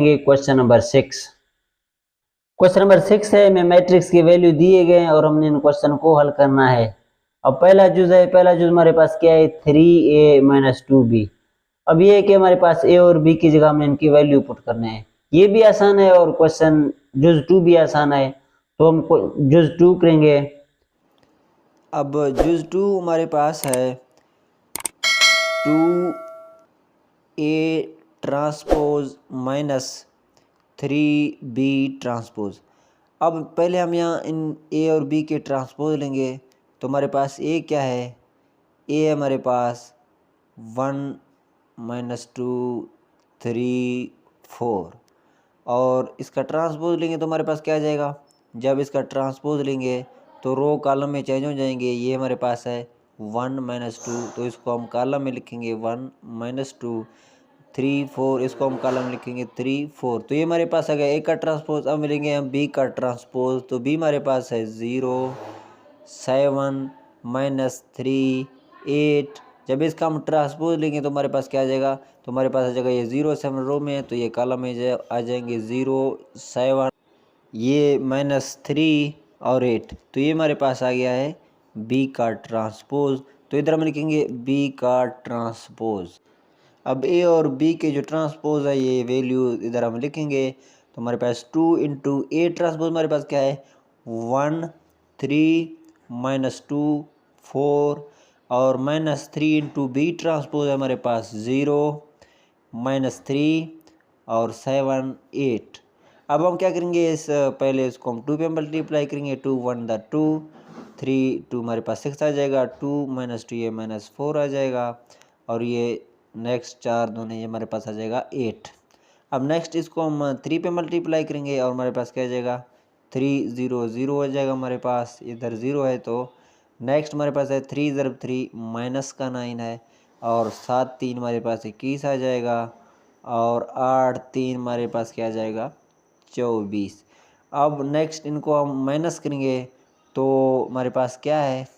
Question number 6। Question number 6 है, में matrix की वैल्यू दिए गए हैं और हमने इन क्वेश्चन को हल करना है। अब पहला जुज है, पहला जुज हमारे पास क्या है 3a माइनस 2b। अब ये है कि हमारे पास a और b की जगह हमने इनकी वैल्यू पुट करने हैं। ये भी आसान है और क्वेश्चन जुज 2 भी आसान है, तो हम जुज 2 करेंगे। अब जुज 2 हमारे पास है 2a transpose minus 3b transpose. अब पहले हम यहाँ इन a और b के ट्रांसपोज लेंगे, तो हमारे पास a क्या है, a हमारे पास 1 माइनस 2 3 4, और इसका ट्रांसपोज लेंगे तो हमारे पास क्या आ जाएगा। जब इसका ट्रांसपोज लेंगे तो रो कॉलम में चेंज हो जाएंगे। ये हमारे पास है 1 माइनस 2, तो इसको हम कॉलम में लिखेंगे 1 माइनस 2 3 4, इसको हम कॉलम में लिखेंगे 3 4। तो ये हमारे पास आ गया ए का ट्रांसपोज। अब मिलेंगे हम बी का ट्रांसपोज, तो बी हमारे पास है 0 7 माइनस 3 8। जब इसका हम ट्रांसपोज लेंगे तो हमारे पास क्या आ जाएगा, तो हमारे पास आ जाएगा ये 0 7 रो में है, तो ये कॉलम में आ जाएंगे 0 7, ये माइनस 3 और 8। तो ये हमारे पास आ गया है बी का ट्रांसपोज। तो इधर हम लिखेंगे बी का ट्रांसपोज। अब ए और बी के जो ट्रांसपोज है ये वैल्यू इधर हम लिखेंगे, तो हमारे पास 2 इंटू ए ट्रांसपोज हमारे पास क्या है 1 3 माइनस 2 4, और माइनस 3 इंटू बी ट्रांसपोज है हमारे पास 0 माइनस 3 और 7 8। अब हम क्या करेंगे, इस पहले इसको हम 2 पे मल्टीप्लाई करेंगे, 2 1 द 2 3 2 हमारे पास 6 आ जाएगा, 2 माइनस 2 ये माइनस 4 आ जाएगा, और ये नेक्स्ट 4 दोनों ये हमारे पास आ जाएगा 8। अब नेक्स्ट इसको हम 3 पे मल्टीप्लाई करेंगे और हमारे पास क्या आ जाएगा 3 0 0 हो जाएगा हमारे पास, इधर 0 है। तो नेक्स्ट हमारे पास है 3 ज़रब 3 माइनस का 9 है, और 7 3 हमारे पास 21 आ जाएगा, और 8 3 हमारे पास क्या आ जाएगा 24। अब नेक्स्ट इनको हम माइनस करेंगे तो हमारे पास क्या है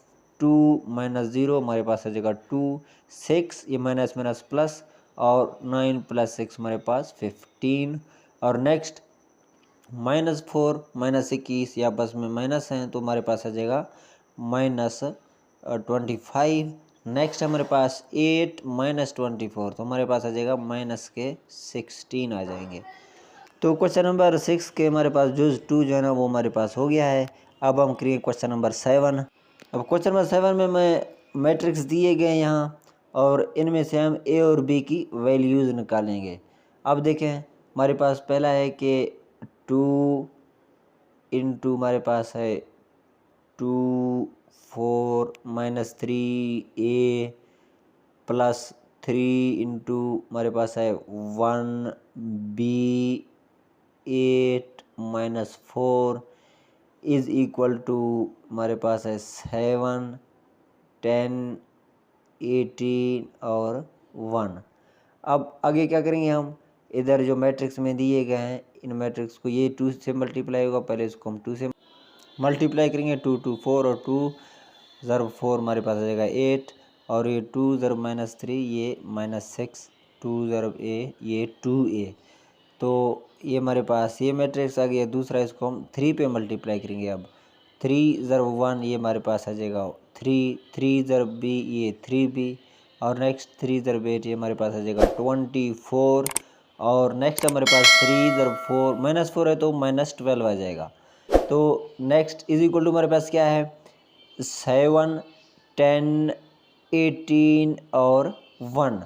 2 माइनस 0 हमारे पास आ जाएगा 2 6, ये माइनस माइनस प्लस, और 9 प्लस 6 हमारे पास 15, और नेक्स्ट माइनस 4 माइनस 21, या बस में माइनस हैं तो हमारे पास आ जाएगा माइनस 25। नेक्स्ट हमारे पास 8 माइनस 24, तो हमारे पास आ जाएगा माइनस के 16 आ जाएंगे। तो क्वेश्चन नंबर 6 के हमारे पास जुज 2 जो है ना वो हमारे पास हो गया है। अब हम करेंगे क्वेश्चन नंबर 7। अब क्वेश्चन नंबर 7 में मैं मैट्रिक्स दिए गए यहाँ, और इनमें से हम ए और बी की वैल्यूज़ निकालेंगे। अब देखें हमारे पास पहला है कि 2 इंटू हमारे पास है 2 4 माइनस 3 ए प्लस 3 इंटू हमारे पास है 1 b 8 minus 4 is equal to हमारे पास है 7 10 18 और 1। अब आगे क्या करेंगे हम, इधर जो मैट्रिक्स में दिए गए हैं इन मैट्रिक्स को ये 2 से मल्टीप्लाई होगा, पहले इसको हम 2 से मल्टीप्लाई करेंगे, 2 2 4, और 2 ज़रब 4 हमारे पास आ जाएगा 8, और ये 2 ज़रब माइनस 3 ये माइनस 6, 2 ज़रब ए ये 2a। तो ये हमारे पास ये मैट्रिक्स आ गया। दूसरा इसको हम 3 पे मल्टीप्लाई करेंगे। अब 3 ज़रब 1 ये हमारे पास आ जाएगा 3, 3 ज़रब b ये 3b, और नेक्स्ट 3 ज़रब 8 ये हमारे पास आ जाएगा 24, और नेक्स्ट हमारे पास 3 ज़रब 4 माइनस 4 है तो माइनस 12 आ जाएगा। तो नेक्स्ट इज इक्वल टू हमारे पास क्या है 7 10 18 और 1।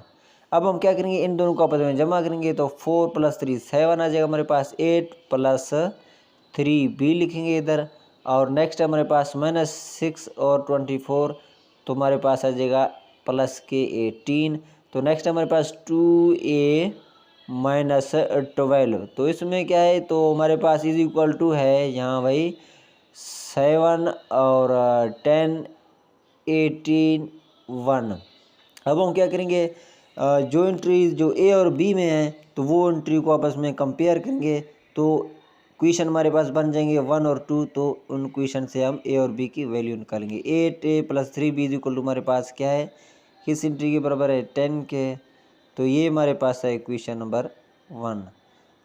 अब हम क्या करेंगे, इन दोनों को आपस में जमा करेंगे, तो 4 प्लस 3 7 आ जाएगा हमारे पास, 8 प्लस 3 b लिखेंगे इधर, और नेक्स्ट हमारे पास माइनस 6 और 24, तो हमारे पास आ जाएगा प्लस के 18। तो नेक्स्ट हमारे पास 2a माइनस 12, तो इसमें क्या है, तो हमारे पास इज इक्वल टू है यहाँ भाई 7 और 10 18 1। अब हम क्या करेंगे, जो एंट्री जो ए और बी में है तो वो एंट्री को आपस में कंपेयर करेंगे, तो क्वेश्चन हमारे पास बन जाएंगे 1 और 2। तो उन क्वेश्चन से हम ए और बी की वैल्यू निकालेंगे। 8a plus 3b is equal to हमारे पास क्या है, किस एंट्री के बराबर है 10 के, तो ये हमारे पास है क्वेश्चन नंबर 1।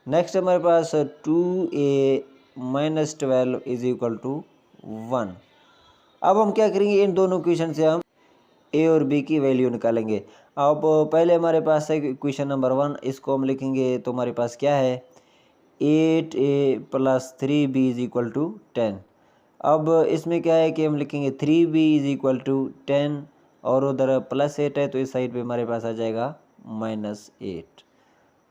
नेक्स्ट हमारे पास 2a minus 12 is equal to 1। अब हम क्या करेंगे, इन दोनों इक्वेशन से हम a और b की वैल्यू निकालेंगे। अब पहले हमारे पास है इक्वेशन नंबर 1, इसको हम लिखेंगे तो हमारे पास क्या है 8a plus 3b is equal to 10। अब इसमें क्या है कि हम लिखेंगे 3b इज इक्वल टू 10 और उधर प्लस 8 है तो इस साइड पे हमारे पास आ जाएगा -8।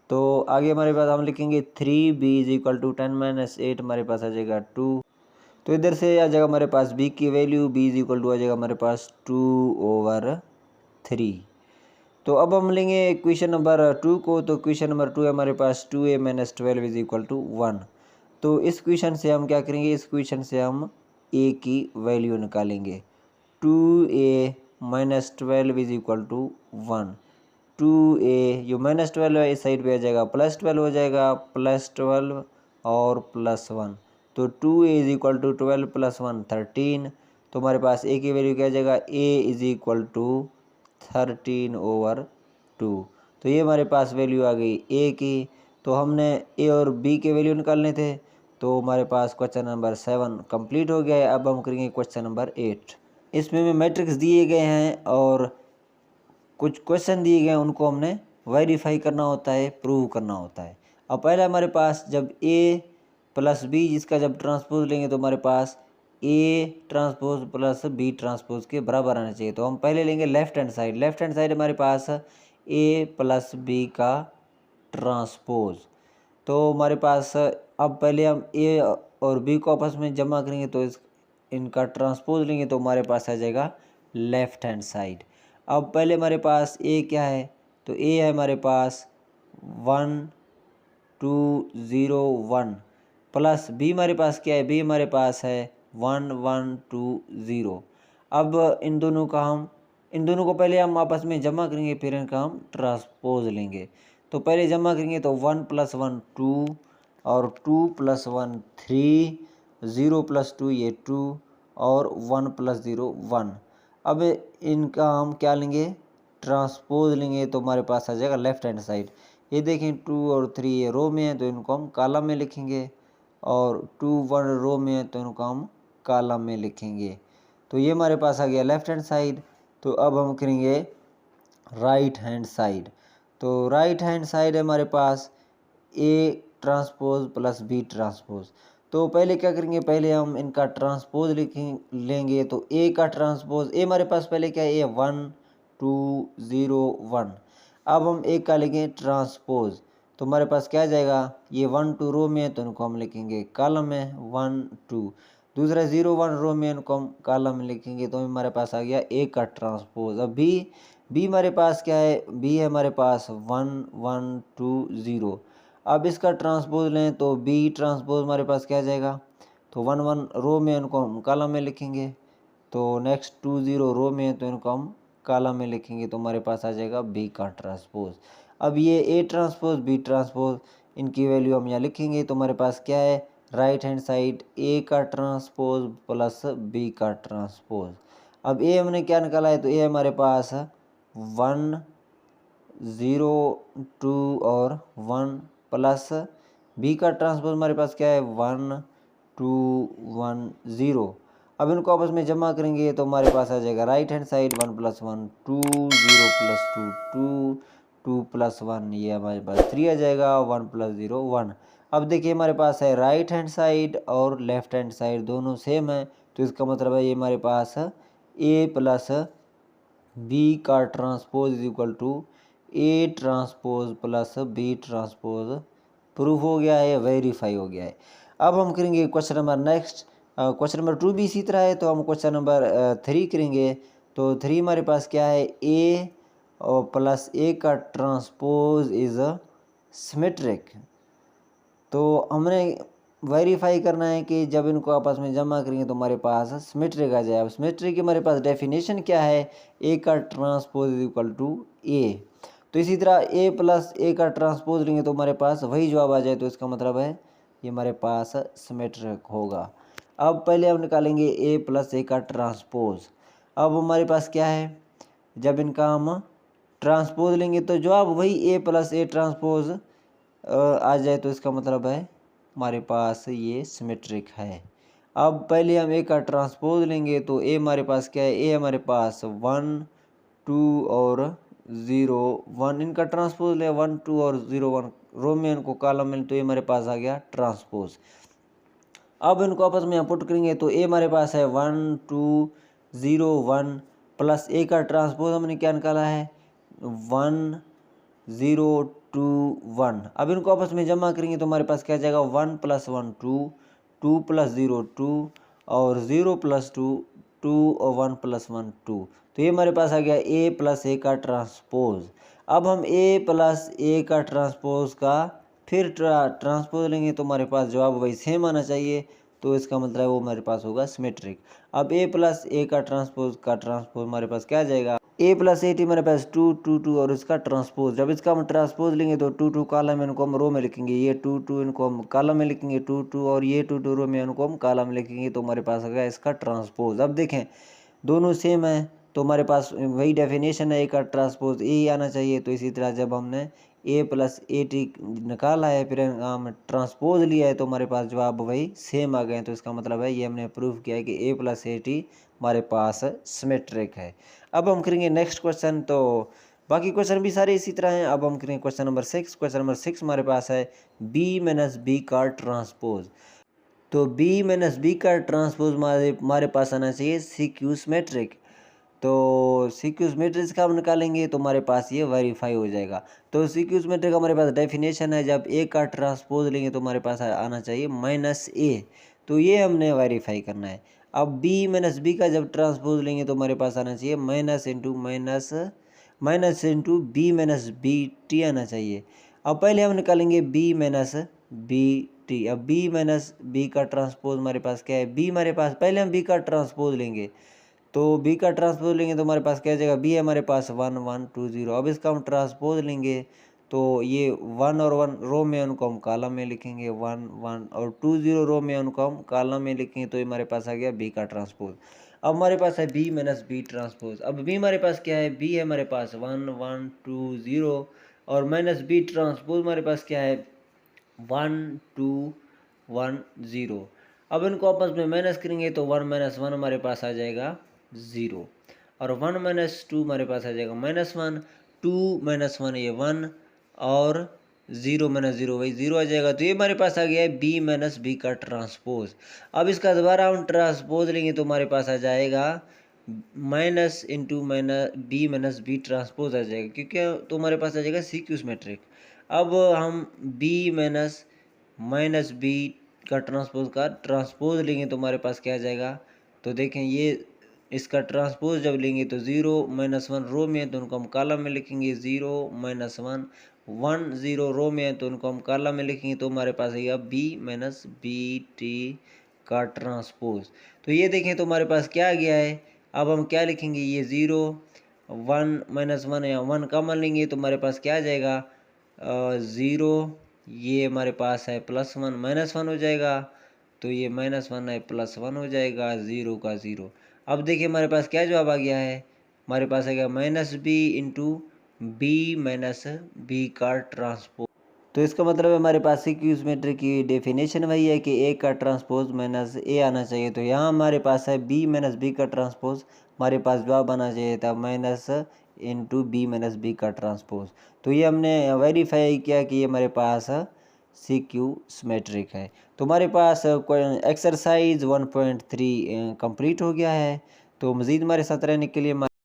तो आगे हमारे पास हम लिखेंगे 3b is equal to 10 minus 8, हमारे पास आ जाएगा 2। तो इधर से आ जाएगा हमारे पास b की value, b is equal to आ जाएगा हमारे पास 2/3। तो अब हम लेंगे इक्वेशन नंबर 2 को, तो इक्वेशन नंबर 2 है हमारे पास 2a minus 12 is equal to 1। तो इस इक्वेशन से हम क्या करेंगे, इस इक्वेशन से हम a की वैल्यू निकालेंगे। 2a minus 12 is equal to 1। 2a जो -12 है इस साइड पे आ जाएगा +12 हो जाएगा, +12 और +1। तो 2a इज इक्वल टू 12 + 1 13। तो हमारे पास a की वैल्यू क्या आ जाएगा, a इज इक्वल टू 13/2। तो ये हमारे पास वैल्यू आ गई a की। तो हमने a और b के वैल्यू निकालने थे, तो हमारे पास क्वेश्चन नंबर 7 कंप्लीट हो गया है। अब हम करेंगे क्वेश्चन नंबर 8। इसमें में मैट्रिक्स दिए गए हैं और कुछ क्वेश्चन दिए गए हैं, उनको हमने वेरीफाई करना होता है, प्रूव करना होता है। अब पहले हमारे पास जब a प्लस बी जिसका जब ट्रांसपोज लेंगे तो हमारे पास a transpose plus b transpose के बराबर आना चाहिए। तो हम पहले लेंगे left hand side. Left hand side हमारे पास a प्लस b का ट्रांसपोज। तो हमारे पास अब पहले हम a और b को आपस में जमा करेंगे तो इनका ट्रांसपोज लेंगे तो हमारे पास आ जाएगा लेफ्ट हैंड साइड। अब पहले हमारे पास a क्या है, तो a है हमारे पास 1 2 0 1 प्लस b हमारे पास क्या है, b हमारे पास है 1 1 2 0। अब इन दोनों को पहले हम आपस में जमा करेंगे, फिर इनका हम ट्रांसपोज लेंगे। तो पहले जमा करेंगे तो 1 + 1 2 और 2 + 1 3, 0 + 2 ये 2 और 1 + 0 1। अब इनका हम क्या लेंगे, ट्रांसपोज लेंगे तो हमारे पास आ जाएगा लेफ्ट हैंड साइड। ये देखें 2 और 3 ये रो में है तो इनको हम कॉलम में लिखेंगे, और 2 1 रो में है तो इनको हम कॉलम में लिखेंगे। तो ये हमारे पास आ गया लेफ्ट हैंड साइड। तो अब हम करेंगे राइट हैंड साइड। तो राइट हैंड साइड है हमारे पास a transpose plus b transpose. तो पहले क्या करेंगे, पहले हम इनका ट्रांसपोज लेंगे। तो a का ट्रांसपोज, a हमारे पास पहले क्या है, a 1 2 0 1। अब हम a का लेंगे ट्रांसपोज, तो हमारे पास क्या आ जाएगा, ये 1 2 रो में है तो इनको हम लिखेंगे कॉलम में 1 2। दूसरा 0 1 रो में इनको हम कॉलम में लिखेंगे, तो हमारे पास आ गया a का ट्रांसपोज। अब b हमारे पास क्या है, b है हमारे पास 1 1 2 0। अब इसका ट्रांसपोज लें तो b ट्रांसपोज हमारे पास क्या आ जाएगा, तो 1 1 रो में इनको हम कॉलम में लिखेंगे। तो नेक्स्ट 2 0 रो में है तो इनको हम कॉलम में लिखेंगे, तो हमारे पास आ जाएगा b का ट्रांसपोज। अब ये a ट्रांसपोज b ट्रांसपोज इनकी वैल्यू हम यहाँ लिखेंगे, तो हमारे पास क्या है, राइट हैंड साइड a का ट्रांसपोज प्लस b का ट्रांसपोज। अब a हमने क्या निकाला है, तो a हमारे पास 1 0 2 और 1 प्लस b का ट्रांसपोज हमारे पास क्या है 1 2 1 0। अब इनको आपस में जमा करेंगे तो हमारे पास आ जाएगा राइट हैंड साइड 1 + 1 2 0 + 2 2 2 + 1 ये हमारे पास 3 आ जाएगा, 1 + 0 1। अब देखिए हमारे पास है राइट हैंड साइड और लेफ्ट हैंड साइड दोनों सेम है, तो इसका मतलब है ये हमारे पास a प्लस b का transpose is equal to a transpose plus b transpose proof हो गया है, वेरीफाई हो गया है। अब हम करेंगे question number next. Question number 2 भी इसी तरह है, तो हम क्वेश्चन नंबर 3 करेंगे। तो 3 हमारे पास क्या है, a और प्लस a का ट्रांसपोज इज सिमेट्रिक। तो हमने वेरीफाई करना है कि जब इनको आपस में जमा करेंगे तो हमारे पास सिमेट्रिक आ जाए। अब सिमेट्रिक की हमारे पास डेफिनेशन क्या है, a का transpose is equal to a। तो इसी तरह a प्लस a का ट्रांसपोज लेंगे तो हमारे पास वही जवाब आ जाए, तो इसका मतलब है ये हमारे पास सिमेट्रिक होगा। अब पहले हम निकालेंगे a प्लस a का ट्रांसपोज। अब हमारे पास क्या है, जब इनका हम ट्रांसपोज लेंगे तो जवाब वही a प्लस a ट्रांसपोज आ जाए तो इसका मतलब है हमारे पास ये सिमेट्रिक है। अब पहले हम ए का ट्रांसपोज लेंगे तो ए हमारे पास क्या है, ए हमारे पास 1 2 और 0 1 इनका ट्रांसपोज ले 1 2 और 0 1 रो में इनको कॉलम में, तो ये हमारे पास आ गया ट्रांसपोज। अब इनको आपस में पुट करेंगे तो ए हमारे पास है 1 2 0 1 प्लस ए का ट्रांसपोज हमने क्या निकाला है 1 0 2 1। अब इनको आपस में जमा करेंगे तो हमारे पास क्या जाएगा 1 + 1 2 2 + 0 2 और 0 + 2 2 और 1 + 1 2। तो ये हमारे पास आ गया ए प्लस ए का ट्रांसपोज। अब हम ए प्लस ए का ट्रांसपोज का फिर ट्रांसपोज लेंगे तो हमारे पास जवाब वही सेम आना चाहिए, तो इसका मतलब वो हमारे पास होगा सिमेट्रिक। अब ए प्लस ए का ट्रांसपोज हमारे पास क्या आ जाएगा ए प्लस ए टी हमारे पास 2 2 2 और इसका ट्रांसपोज। जब इसका हम ट्रांसपोज लेंगे तो 2 2 कॉलम में इनको हम रो में लिखेंगे, ये 2 2 इनको हम कॉलम में लिखेंगे 2 2 और ये 2 2 रो में इनको हम कॉलम में लिखेंगे, तो हमारे पास आ गया इसका ट्रांसपोज। अब देखें दोनों सेम है तो हमारे पास वही डेफिनेशन है ए का ट्रांसपोज ए ही आना चाहिए। तो इसी तरह जब हमने ए प्लस ए टी निकाला है फिर हम ट्रांसपोज लिया है तो हमारे पास जवाब वही सेम आ गए। तो इसका मतलब है ये हमने प्रूव किया है कि ए प्लस ए टी हमारे पास सिमेट्रिक है। अब हम करेंगे नेक्स्ट क्वेश्चन, तो बाकी क्वेश्चन भी सारे इसी तरह हैं। अब हम करेंगे क्वेश्चन नंबर 6। क्वेश्चन नंबर 6 हमारे पास है बी माइनस बी का ट्रांसपोज। तो बी माइनस बी का ट्रांसपोज हमारे पास आना चाहिए सी क्यू सिमेट्रिक। तो सीक्यूज मैट्रिक्स का हम निकालेंगे तो हमारे पास ये वेरीफाई हो जाएगा। तो सीक्यूज मैट्रिक्स का हमारे पास डेफिनेशन है जब ए का ट्रांसपोज लेंगे तो हमारे पास आना चाहिए माइनस ए, तो ये हमने वेरीफाई करना है। अब बी माइनस बी का जब ट्रांसपोज लेंगे तो हमारे पास आना चाहिए minus into B minus b t आना चाहिए। अब पहले हम निकालेंगे बी माइनस बी टी। अब बी माइनस बी का ट्रांसपोज हमारे पास क्या है, बी हमारे पास पहले हम बी का ट्रांसपोज लेंगे तो बी का ट्रांसपोज लेंगे तो हमारे पास क्या जाएगा बी है हमारे पास 1 1 2 0। अब इसका हम ट्रांसपोज लेंगे तो ये 1 और 1 रो में उनको हम कॉलम में लिखेंगे 1 1 और 2 0 रो में उनको हम कॉलम में लिखेंगे, तो ये हमारे पास आ गया बी का ट्रांसपोज। अब हमारे पास है बी माइनस बी ट्रांसपोज। अब बी हमारे पास क्या है, बी है हमारे पास 1 1 2 0 और माइनस बी ट्रांसपोज हमारे पास क्या है 1 2 1 0। अब इनको आपस में माइनस करेंगे तो 1 - 1 हमारे पास आ जाएगा 0 और 1 - 2 हमारे पास आ जाएगा -1, 2 - 1 ये 1 और 0 - 0 वही 0 आ जाएगा। तो ये हमारे पास आ गया है बी माइनस बी का ट्रांसपोज। अब इसका दोबारा हम ट्रांसपोज लेंगे तो हमारे पास आ जाएगा minus into B minus B transpose आ जाएगा, क्योंकि तो हमारे पास आ जाएगा सी क्यू सिमेट्रिक। अब हम बी माइनस बी का ट्रांसपोज लेंगे तो हमारे पास क्या आ जाएगा, तो देखें ये इसका ट्रांसपोज जब लेंगे तो 0 - 1 रो में है तो उनको हम कॉलम में लिखेंगे 0 - 1 1 0 रो में है तो उनको हम कॉलम में लिखेंगे, तो हमारे पास आएगा बी माइनस बी टी का ट्रांसपोज। तो ये देखें तो हमारे पास क्या आ गया है। अब हम क्या लिखेंगे, ये 0 1 - 1 या 1 कॉमन लेंगे तो हमारे पास क्या आ जाएगा 0, ये हमारे पास है +1 -1 हो जाएगा, तो ये -1 है +1 हो जाएगा 0 का 0। अब देखिए हमारे पास क्या जवाब आ गया है, हमारे पास आ गया minus b into B minus B का ट्रांसपोज। तो इसका मतलब है हमारे पास सी क्यू सिमेट्री की डेफिनेशन वही है कि ए का ट्रांसपोज माइनस ए आना चाहिए। तो यहाँ हमारे पास है बी माइनस बी का ट्रांसपोज, हमारे पास जवाब आना चाहिए था minus into B minus B का ट्रांसपोज। तो ये हमने वेरीफाई किया कि ये हमारे पास सी क्यू सिमेट्रिक है। तो हमारे पास एक्सरसाइज 1.3 कंप्लीट हो गया है। तो मज़ीद हमारे साथ रहने के लिए